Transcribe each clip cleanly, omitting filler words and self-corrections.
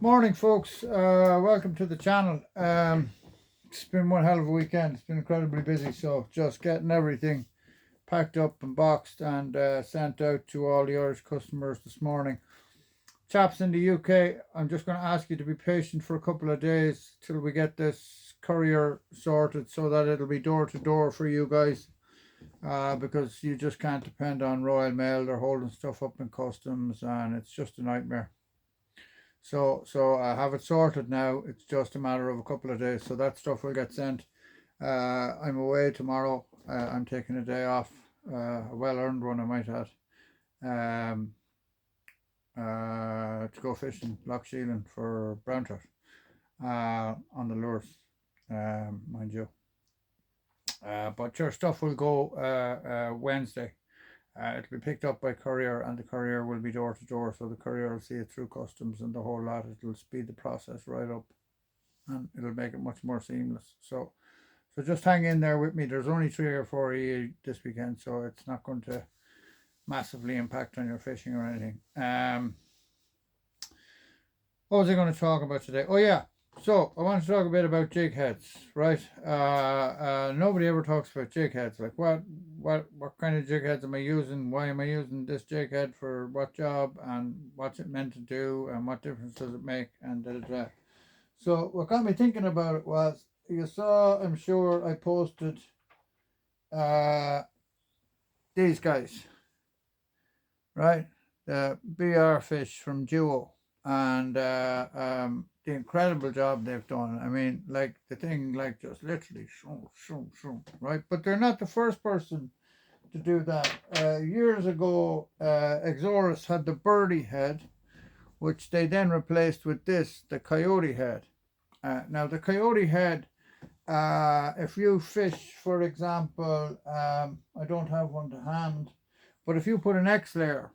Morning, folks. Welcome to the channel. It's been one hell of a weekend. It's been incredibly busy, so just getting everything packed up and boxed and sent out to all the Irish customers this morning. Chaps in the UK, I'm just going to ask you to be patient for a couple of days till we get this courier sorted so that it'll be door to door for you guys. Because you just can't depend on Royal Mail. They're holding stuff up in customs and it's just a nightmare. So I have it sorted now. It's just a matter of a couple of days. So that stuff will get sent. I'm away tomorrow. I'm taking a day off, a well-earned one, I might add, um, to go fishing Loch Sheelan for brown trout on the lures, mind you. But your stuff will go Wednesday. It'll be picked up by courier, and the courier will be door to door. So the courier will see it through customs and the whole lot. It'll speed the process right up, and it'll make it much more seamless. So just hang in there with me. There's only 3 or 4 of you this weekend, so it's not going to massively impact on your fishing or anything. What was I going to talk about today? Oh yeah. So I want to talk a bit about jig heads, right? Nobody ever talks about jig heads. Like what kind of jig heads am I using? Why am I using this jig head for what job? And what's it meant to do? And what difference does it make? And da da da. So what got me thinking about it was, you saw, I'm sure I posted these guys, right? The BR fish from Duo, and the incredible job they've done. I mean, like the thing, like just literally, right? But they're not the first person to do that. Years ago, Exorus had the birdie head, which they then replaced with this, the coyote head. Now the coyote head, if you fish, for example, I don't have one to hand, but if you put an X layer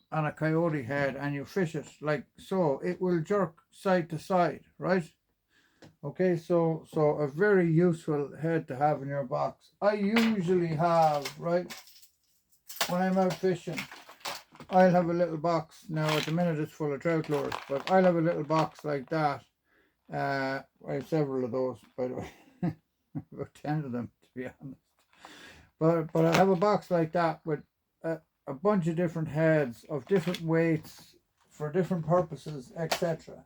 on a coyote head and you fish it like so, it will jerk side to side, right? Okay, so a very useful head to have in your box. I usually have, right, when I'm out fishing, I'll have a little box. Now at the minute it's full of trout lures, but I'll have a little box like that. I have several of those, by the way. About 10 of them, to be honest. But I have a box like that with a bunch of different heads of different weights for different purposes, etc.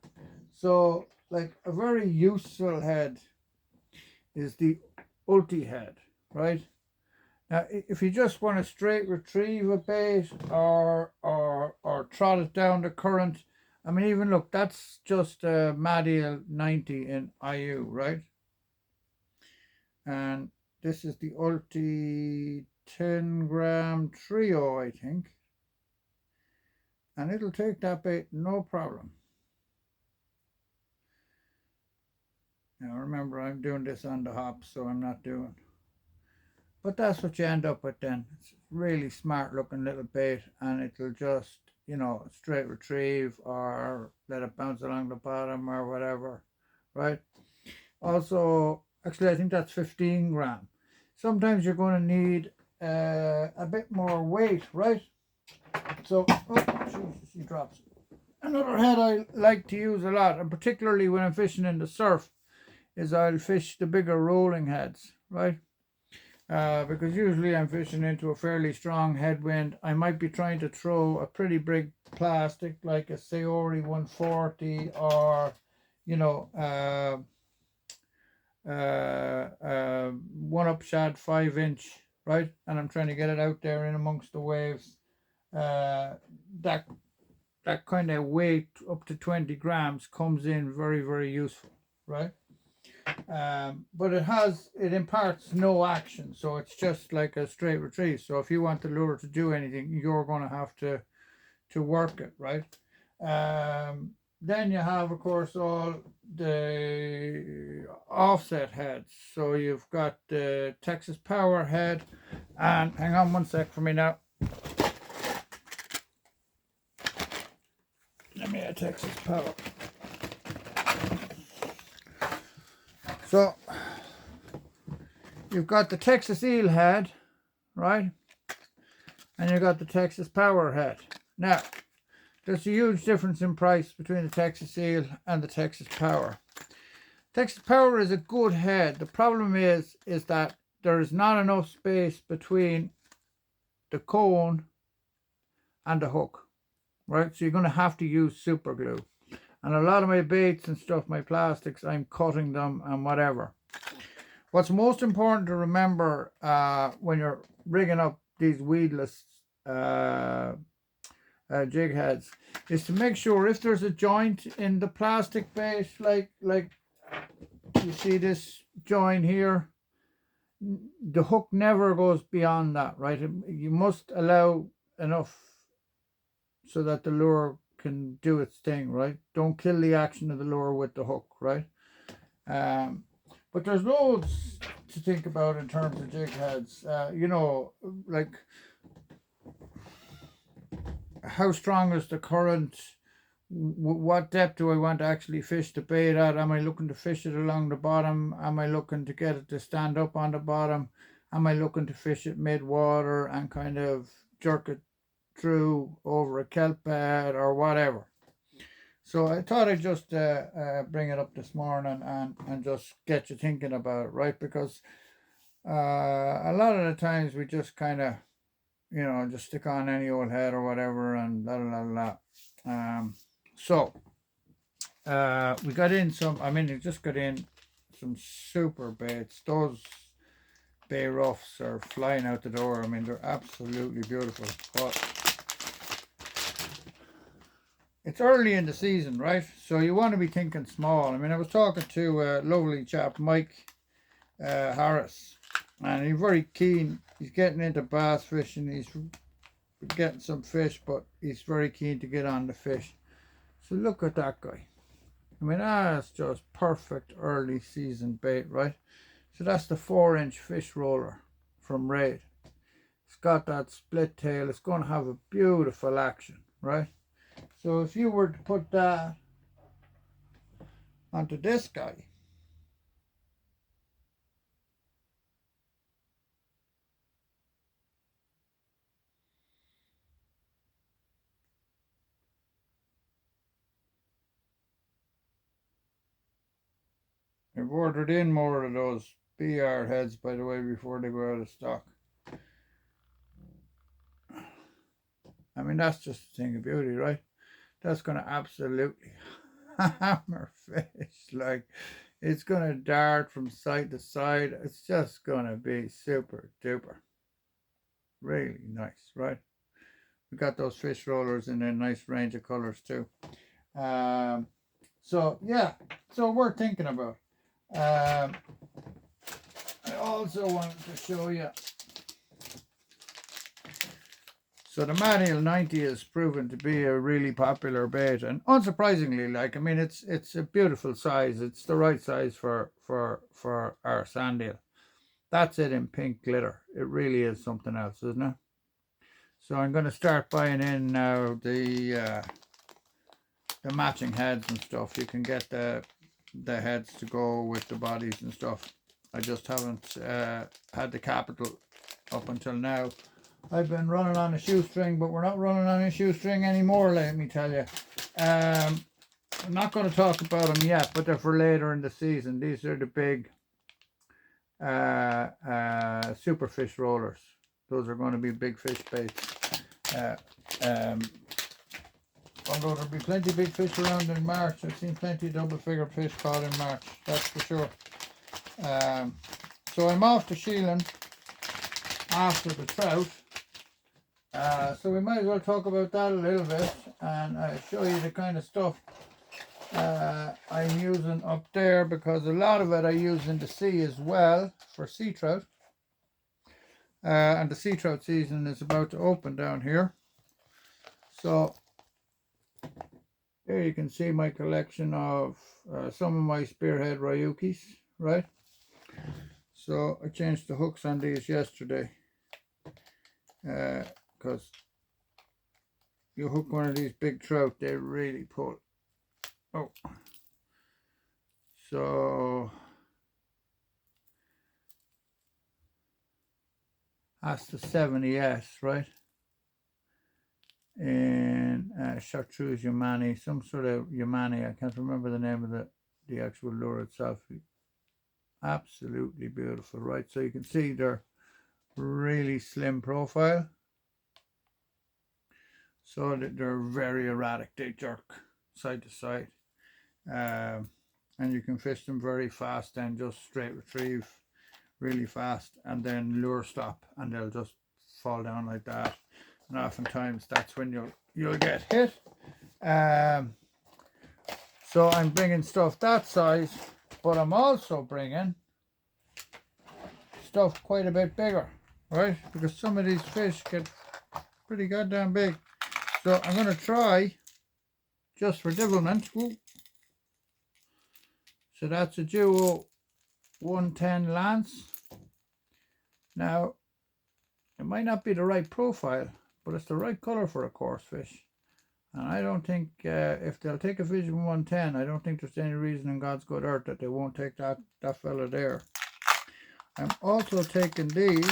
So, like a very useful head is the ulti head, right? Now, if you just want to straight retrieve a bait or trot it down the current, I mean, even look, that's just a Madiel 90 in IU, right? And this is the Ulti 10-gram trio, I think. And it'll take that bait no problem. Now remember, I'm doing this on the hop, so I'm not doing. But that's what you end up with then. It's really smart looking little bait, and it'll just, straight retrieve or let it bounce along the bottom or whatever, right? Also, actually, I think that's 15 gram. Sometimes you're going to need a bit more weight, right? So, oh, Jesus, he drops. Another head I like to use a lot, and particularly when I'm fishing in the surf, is I'll fish the bigger rolling heads, right? Because usually I'm fishing into a fairly strong headwind. I might be trying to throw a pretty big plastic like a Sayori 140 or, one up shad 5-inch, right? And I'm trying to get it out there in amongst the waves. That kind of weight up to 20 grams comes in very, very useful, right? But it imparts no action, so it's just like a straight retrieve. So if you want the lure to do anything, you're going to have to work it, right? Then you have, of course, all the offset heads. So you've got the Texas Power head, and hang on one sec for me now. Let me a Texas Power. So you've got the Texas Eel head, right? And you've got the Texas Power head. Now, there's a huge difference in price between the Texas Eel and the Texas Power. Texas Power is a good head. The problem is that there is not enough space between the cone and the hook, right? So you're going to have to use super glue. And a lot of my baits and stuff, my plastics, I'm cutting them and whatever. What's most important to remember when you're rigging up these weedless jig heads is to make sure if there's a joint in the plastic bait, like you see this joint here, the hook never goes beyond that, right? You must allow enough so that the lure can do its thing, right? Don't kill the action of the lure with the hook, right? But there's loads to think about in terms of jig heads. You know, like how strong is the current? What depth do I want to actually fish the bait at? Am I looking to fish it along the bottom? Am I looking to get it to stand up on the bottom? Am I looking to fish it mid-water and kind of jerk it through over a kelp bed or whatever? So I thought I'd just bring it up this morning and just get you thinking about it, right? Because a lot of the times we just kind of, you know, just stick on any old head or whatever and la la la la. So we got in some, I mean, we just got in some super baits. Those bay roughs are flying out the door. I mean, they're absolutely beautiful. But it's early in the season, right? So you want to be thinking small. I mean, I was talking to a lovely chap, Mike Harris, and he's very keen. He's getting into bass fishing. He's getting some fish, but he's very keen to get on the fish. So look at that guy. I mean, that's just perfect early season bait, right? So that's the 4-inch fish roller from Raid. It's got that split tail. It's going to have a beautiful action, right? So if you were to put that onto this guy, I've ordered in more of those BR heads, by the way, before they go out of stock. I mean, that's just a thing of beauty, right? That's going to absolutely hammer fish. Like, it's going to dart from side to side. It's just going to be super duper. Really nice, right? We got those fish rollers in a nice range of colors too. So yeah, so we're thinking about. I also wanted to show you. So the Manual 90 has proven to be a really popular bait, and unsurprisingly, like, I mean, it's a beautiful size. It's the right size for our sand eel. That's it in pink glitter. It really is something else, isn't it? So I'm going to start buying in now the matching heads and stuff. You can get the heads to go with the bodies and stuff. I just haven't had the capital up until now. I've been running on a shoestring, but we're not running on a shoestring anymore, let me tell you. I'm not going to talk about them yet, but they're for later in the season. These are the big super fish rollers. Those are going to be big fish baits. Although there'll be plenty of big fish around in March. I've seen plenty of double-figure fish caught in March, that's for sure. So I'm off to Sheelan after the trout. So we might as well talk about that a little bit and show you the kind of stuff I'm using up there, because a lot of it I use in the sea as well for sea trout. And the sea trout season is about to open down here. So here you can see my collection of some of my spearhead Ryukis, right? So I changed the hooks on these yesterday, because you hook one of these big trout, they really pull. Oh, so that's the 70S, right? in chartreuse Yamani, some sort of Yamani. I can't remember the name of the actual lure itself. Absolutely beautiful, right? So you can see they're really slim profile. So that they're very erratic. They jerk side to side. And you can fish them very fast and just straight retrieve really fast and then lure stop and they'll just fall down like that. And oftentimes that's when you'll get hit. So I'm bringing stuff that size, but I'm also bringing stuff quite a bit bigger, right? Because some of these fish get pretty goddamn big. So I'm going to try, just for devilment. Ooh. So that's a Duo 110 Lance. Now, it might not be the right profile, but it's the right colour for a coarse fish. And I don't think, if they'll take a Vision 110, I don't think there's any reason in God's good earth that they won't take that fella there. I'm also taking these,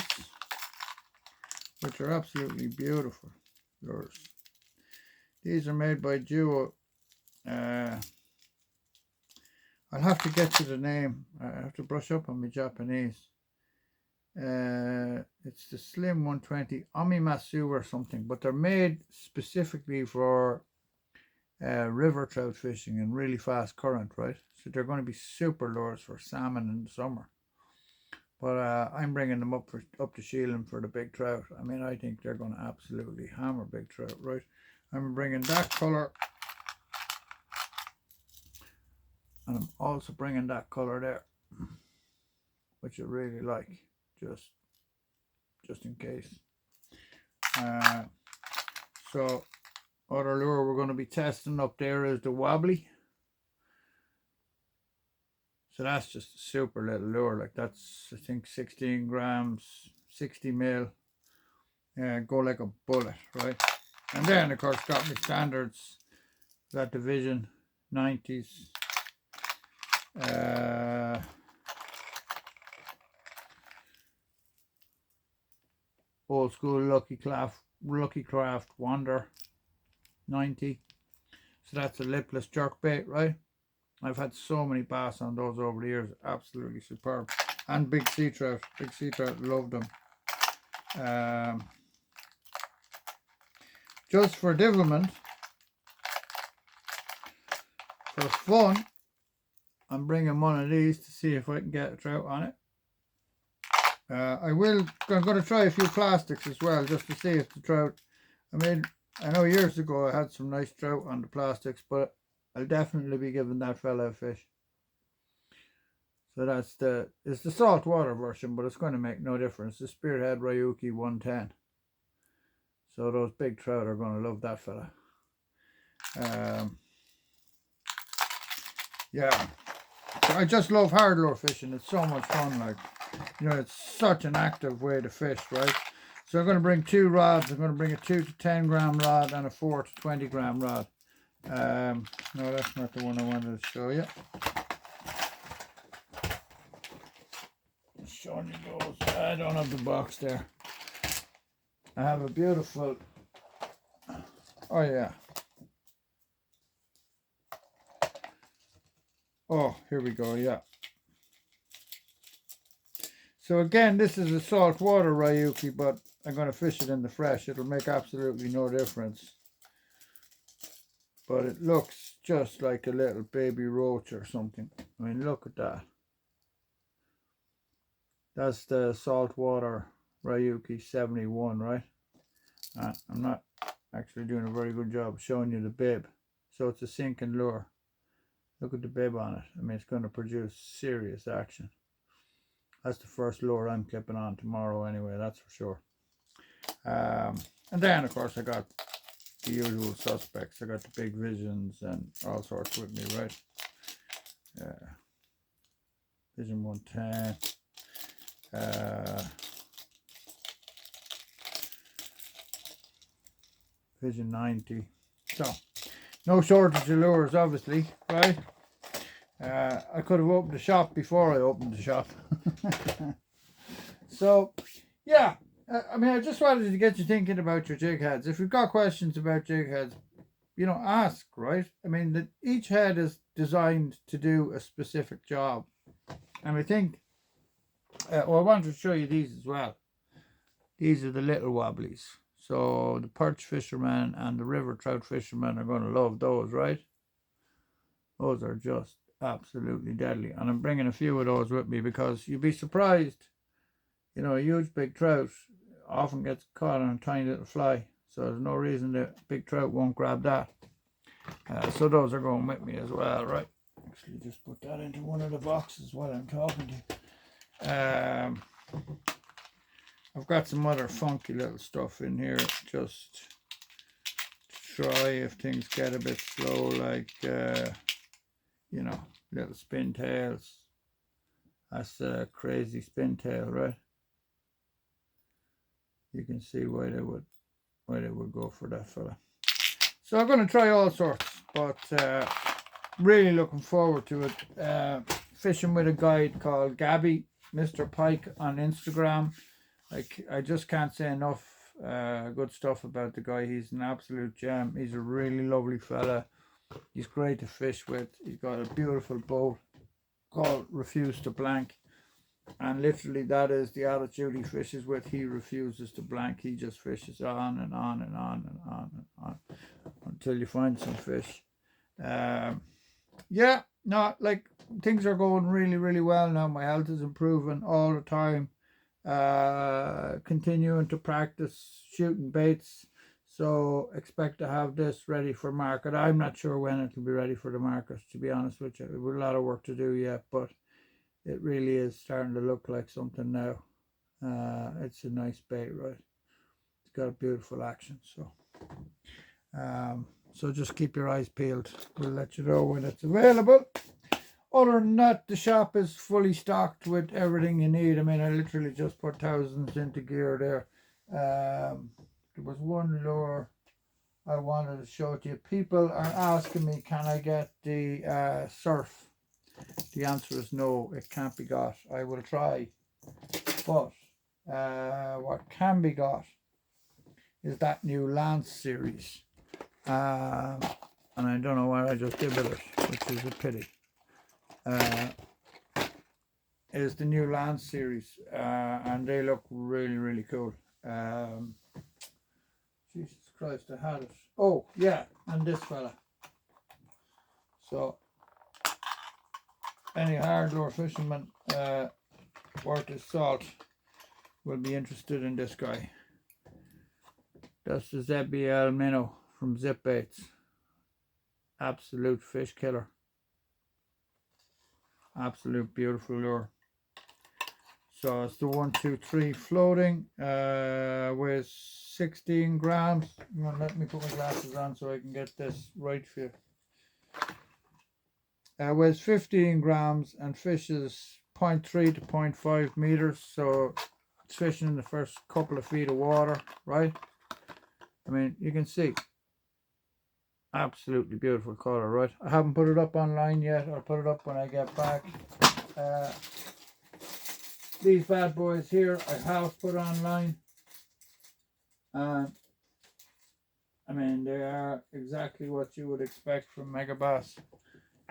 which are absolutely beautiful lures. These are made by Duo. I'll have to get to the name. I have to brush up on my Japanese. It's the Slim 120 Omimasu or something, but they're made specifically for river trout fishing and really fast current, right? So they're going to be super lures for salmon in the summer. But I'm bringing them up to Sheelan for the big trout. I mean, I think they're going to absolutely hammer big trout, right? I'm bringing that colour, and I'm also bringing that colour there, which I really like, just in case. So other lure we're going to be testing up there is the wobbly. So that's just a super little lure, like that's, I think, 16 grams, 60 mil. Go like a bullet, right? And then, of course, got my standards, that Division 90s. Old school Lucky Craft Wonder 90. So that's a lipless jerkbait, right? I've had so many bass on those over the years, absolutely superb. And big sea trout, love them. Just for devilment, for fun, I'm bringing one of these to see if I can get a trout on it. I'm going to try a few plastics as well, just to see if the trout, I mean, I know years ago I had some nice trout on the plastics, but I'll definitely be giving that fella a fish. So it's the saltwater version, but it's going to make no difference. The Spearhead Ryuki 110. So those big trout are going to love that fella. Yeah, I just love hard lure fishing. It's so much fun. Like, you know, it's such an active way to fish, right? So I'm going to bring two rods. I'm going to bring a 2 to 10 gram rod and a 4 to 20 gram rod. No, that's not the one I wanted to show you. Showing you those. I don't have the box there. I have a beautiful, oh yeah. Oh, here we go, yeah. So again, this is a saltwater Ryuki, but I'm going to fish it in the fresh. It'll make absolutely no difference. But it looks just like a little baby roach or something. I mean, look at that. That's the saltwater Ryuki 71, right? I'm not actually doing a very good job showing you the bib. So it's a sinking lure. Look at the bib on it. I mean, it's going to produce serious action. That's the first lure I'm clipping on tomorrow anyway, that's for sure. And then, of course, I got the usual suspects. I got the big Visions and all sorts with me, right? Vision 110. Vision 90. So, no shortage of lures, obviously, right? I could have opened the shop before I opened the shop. So, yeah, I mean, I just wanted to get you thinking about your jig heads. If you've got questions about jig heads, ask, right? I mean, that each head is designed to do a specific job. And I think, I wanted to show you these as well. These are the little wobblies. So the perch fishermen and the river trout fishermen are going to love those, right? Those are just absolutely deadly. And I'm bringing a few of those with me because you'd be surprised. A huge big trout often gets caught on a tiny little fly. So there's no reason that big trout won't grab that. So those are going with me as well, right? Actually, just put that into one of the boxes while I'm talking to you. I've got some other funky little stuff in here just to try if things get a bit slow, like, little spin tails. That's a crazy spin tail, right? You can see why they would go for that fella. So I'm going to try all sorts, but really looking forward to it. Fishing with a guide called Gabby, Mr. Pike on Instagram. I just can't say enough good stuff about the guy. He's an absolute gem. He's a really lovely fella. He's great to fish with. He's got a beautiful boat called Refuse to Blank. And literally that is the attitude he fishes with. He refuses to blank. He just fishes on and on and on and on and on until you find some fish. Yeah, no, like things are going really, really well now. My health is improving all the time. Continuing to practice shooting baits. So expect to have this ready for market. I'm not sure when it will be ready for the market, to be honest with you. We've a lot of work to do yet, but it really is starting to look like something now. It's a nice bait, right? It's got a beautiful action. So just keep your eyes peeled. We'll let you know when it's available. Other than that, the shop is fully stocked with everything you need. I mean, I literally just put thousands into gear there. There was one lure I wanted to show to you. People are asking me, can I get the surf? The answer is no, it can't be got. I will try. But what can be got is that new Lance series. And I don't know what I just did with it, which is a pity. Is the new Lance series. And they look really, really cool. Jesus Christ, I had it. Oh, yeah, and this fella. So, any hard lure fisherman worth his salt will be interested in this guy. That's the ZBL minnow from Zip Baits. Absolute fish killer. Absolute beautiful lure. So it's the 123 floating, weighs 16 grams. Let me put my glasses on so I can get this right for you. Weighs 15 grams and fishes 0.3 to 0.5 meters. So it's fishing in the first couple of feet of water, right? I mean, you can see. Absolutely beautiful color, right? I haven't put it up online yet. I'll put it up when I get back. These bad boys here I have put online. I mean, they are exactly what you would expect from Megabass.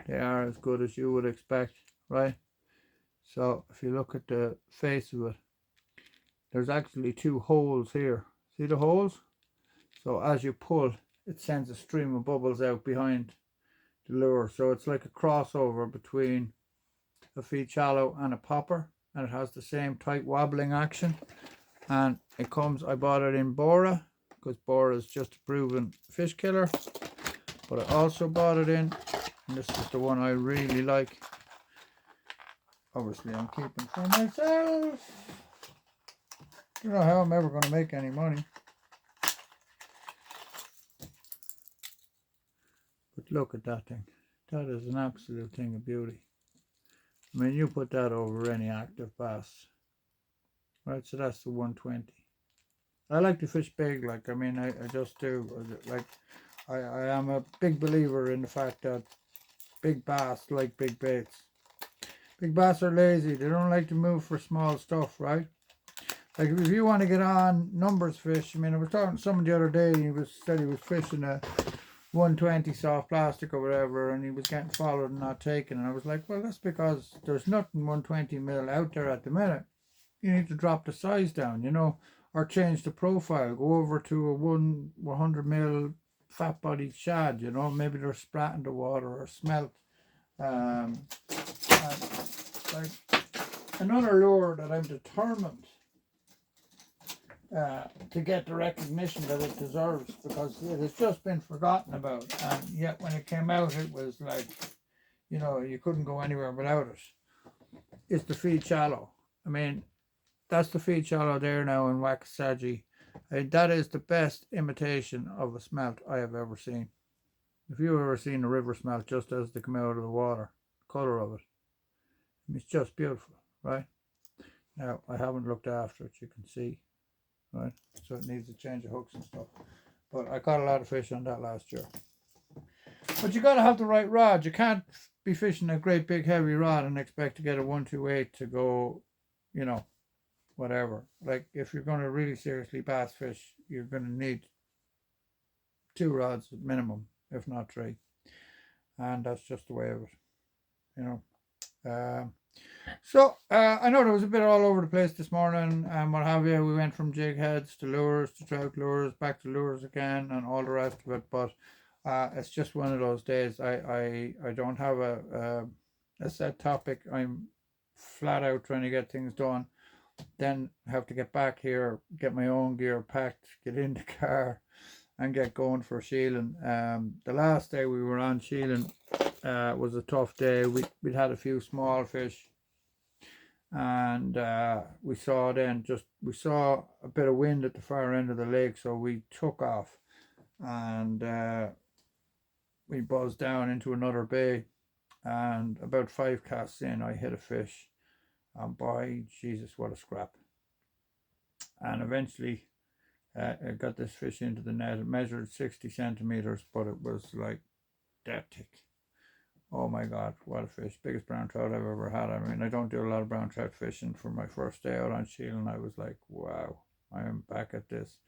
They are as good as you would expect, right? So if you look at the face of it, there's actually two holes here. See the holes? So as you pull, it sends a stream of bubbles out behind the lure. So it's like a crossover between a feed shallow and a popper, and it has the same tight wobbling action. And it comes, I bought it in Bora because Bora is just a proven fish killer, but I also bought it in, and this is the one I really like. Obviously I'm keeping for myself. I don't know how I'm ever going to make any money. But look at that thing. That is an absolute thing of beauty. I mean, you put that over any active bass. Right, so that's the 120. I like to fish big, like, I mean, I just do. Like, I am a big believer in the fact that big bass like big baits. Big bass are lazy. They don't like to move for small stuff, right? Like if you want to get on numbers fish, I mean, I was talking to someone the other day, and said he was fishing a 120 soft plastic or whatever, and he was getting followed and not taken. And I was like, well, that's because there's nothing 120 mil out there at the minute. You need to drop the size down, you know, or change the profile. Go over to a 100 mil fat bodied shad, you know, maybe they're spratting the water or smelt. Like another lure that I'm determined to get the recognition that it deserves, because it has just been forgotten about, and yet when it came out it was like, you know, you couldn't go anywhere without it. It's the feed shallow. I mean, that's the feed shallow there now in Waxahachie. That is the best imitation of a smelt I have ever seen. If you've ever seen a river smelt just as they come out of the water, the colour of it, it's just beautiful, right? Now, I haven't looked after it, you can see, right? So it needs a change of hooks and stuff. But I caught a lot of fish on that last year. But you got to have the right rod. You can't be fishing a great big heavy rod and expect to get a 128 to go, you know, whatever. Like if you're going to really seriously bass fish, you're going to need 2 rods at minimum, if not 3. And that's just the way of it, you know. So I know there was a bit all over the place this morning and what have you. We went from jig heads to lures to trout lures, back to lures again, and all the rest of it. But it's just one of those days. I don't have a set topic. I'm flat out trying to get things done. Then have to get back here, get my own gear packed, get in the car, and get going for shieling. The last day we were on shieling was a tough day. We'd had a few small fish, and we saw a bit of wind at the far end of the lake, so we took off, and we buzzed down into another bay, and about 5 casts in I hit a fish, and by Jesus, what a scrap. And eventually I got this fish into the net. It measured 60 centimeters, but it was like that thick. Oh my God, what a fish. Biggest brown trout I've ever had. I mean, I don't do a lot of brown trout fishing. For my first day out on shieling, I was like, wow, I am back at this.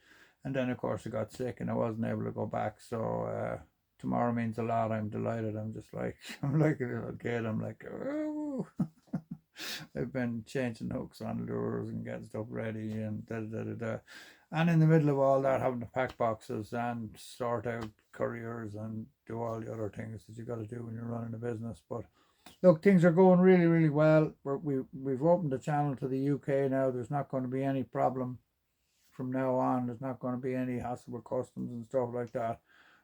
And then of course I got sick and I wasn't able to go back. So tomorrow means a lot. I'm delighted. I'm just like, I'm like a little kid. I'm like, oh. I've been changing hooks on lures and getting stuff ready and and in the middle of all that, having to pack boxes and sort out couriers and do all the other things that you got to do when you're running a business. But look, things are going really, really well. We've opened the channel to the UK now. There's not going to be any problem from now on. There's not going to be any hassle with customs and stuff like that.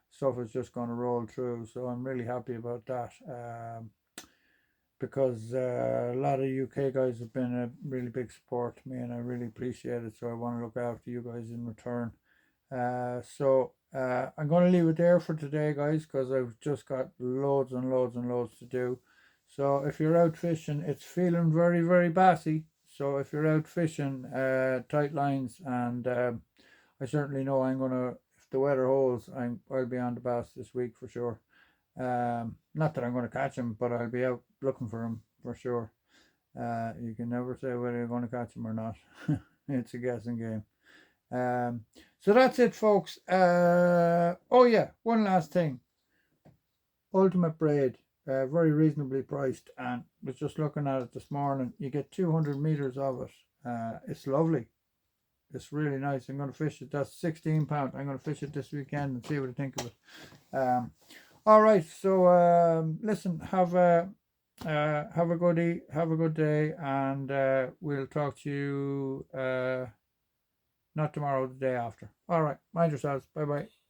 Stuff is just going to roll through. So I'm really happy about that. Because a lot of UK guys have been a really big support to me, and I really appreciate it. So I want to look after you guys in return. So I'm going to leave it there for today, guys, because I've just got loads and loads and loads to do. So if you're out fishing, it's feeling very, very bassy. So if you're out fishing, tight lines, and I certainly know I'm going to, if the weather holds, I'll be on the bass this week for sure. Not that I'm going to catch him, but I'll be out looking for him for sure. You can never say whether you're going to catch him or not. It's a guessing game. So that's it, folks. Oh yeah, one last thing. Ultimate braid, very reasonably priced, and was just looking at it this morning. You get 200 meters of it. It's lovely. It's really nice. I'm going to fish it. That's 16 pound. I'm going to fish it this weekend and see what I think of it. All right, so listen, have a good day, and we'll talk to you not tomorrow, the day after. All right, mind yourselves. Bye bye.